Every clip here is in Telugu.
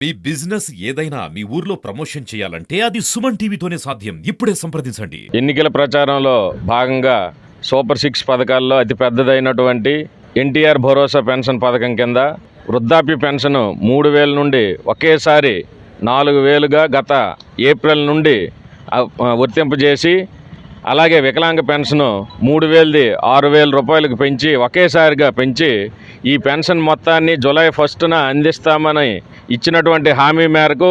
మీ బిజినెస్ ఏదైనా మీ ఊర్లో ప్రమోషన్ చేయాలంటే అది సుమన్ టీవీతోనే సాధ్యం. ఇప్పుడే సంప్రదించండి. ఎన్నికల ప్రచారంలో భాగంగా సూపర్ 6 పథకాల్లో అతి పెద్దదైనటువంటి ఎన్టీఆర్ భరోసా పెన్షన్ పథకం కింద వృద్ధాప్య పెన్షన్ 3,000 నుండి ఒకేసారి 4,000గా గత ఏప్రిల్ నుండి వర్తింపజేసి, అలాగే వికలాంగ పెన్షన్ 3,000ది 6,000 రూపాయలకు పెంచి ఒకేసారిగా పెంచి ఈ పెన్షన్ మొత్తాన్ని జూలై 1న అందిస్తామని ఇచ్చినటువంటి హామీ మేరకు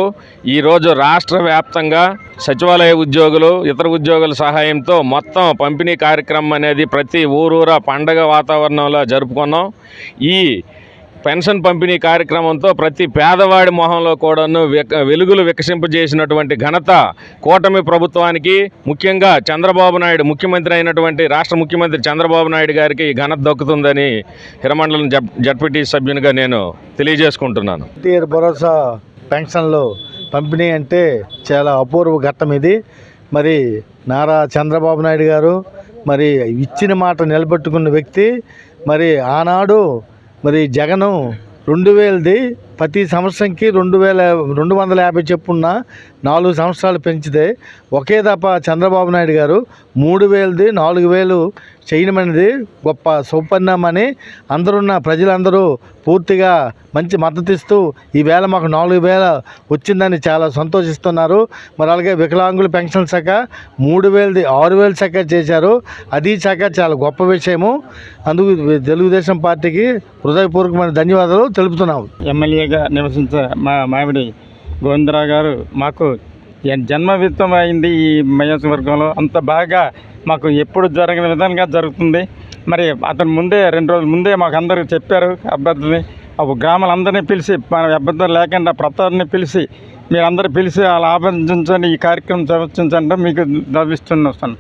ఈరోజు రాష్ట్ర వ్యాప్తంగా సచివాలయ ఉద్యోగులు, ఇతర ఉద్యోగుల సహాయంతో మొత్తం పంపిణీ కార్యక్రమం అనేది ప్రతి ఊరూరా పండగ వాతావరణంలో జరుపుకున్నాం. ఈ పెన్షన్ పంపిణీ కార్యక్రమంతో ప్రతి పేదవాడి మొహంలో కూడాను వెలుగులు వికసింపజేసినటువంటి ఘనత కూటమి ప్రభుత్వానికి, ముఖ్యంగా చంద్రబాబు నాయుడు ముఖ్యమంత్రి అయినటువంటి రాష్ట్ర ముఖ్యమంత్రి చంద్రబాబు నాయుడు గారికి ఈ ఘనత దక్కుతుందని హిరమండలం జడ్పీటీ సభ్యునిగా నేను తెలియజేసుకుంటున్నాను. ఎన్టీఆర్ భరోసా పెన్షన్లు పంపిణీ అంటే చాలా అపూర్వ ఘట్టం ఇది. మరి నారా చంద్రబాబు నాయుడు గారు మరి ఇచ్చిన మాట నిలబెట్టుకున్న వ్యక్తి. మరి ఆనాడు మరి జగను 2,000ది ప్రతి సంవత్సరంకి 2,250 చెప్పున్న 4 సంవత్సరాలు పెంచితే, ఒకే దఫా చంద్రబాబు నాయుడు గారు 3,000ది 4,000 చేయడమనేది గొప్ప సుపరిణామని అందరున్న ప్రజలందరూ పూర్తిగా మంచి మద్దతు ఇస్తూ ఈవేళ మాకు 4,000 వచ్చిందని చాలా సంతోషిస్తున్నారు. మరి అలాగే వికలాంగుల పెన్షన్ శాఖ 3,000ది 6,000 శాఖ చేశారు. అది శాఖ చాలా గొప్ప విషయము. అందుకు తెలుగుదేశం పార్టీకి హృదయపూర్వకమైన ధన్యవాదాలు తెలుపుతున్నాము. ఎమ్మెల్యేగా నివసించే మా మామిడి గోవిందరావు గారు మాకు జన్మవిత్తం అయింది. ఈ నియోజకవర్గంలో అంత బాగా మాకు ఎప్పుడు జరగని విధంగా జరుగుతుంది. మరి అతను ముందే 2 రోజుల ముందే మాకు అందరూ చెప్పారు అభ్యర్థులని. గ్రామాలందరినీ పిలిచి, మన అభ్యర్థులు లేకుండా ప్రతి ఒక్కరిని పిలిచి, మీరందరూ పిలిచి అలా ఆలోచించండి, ఈ కార్యక్రమం సమర్చించండి మీకు లభిస్తున్నాను.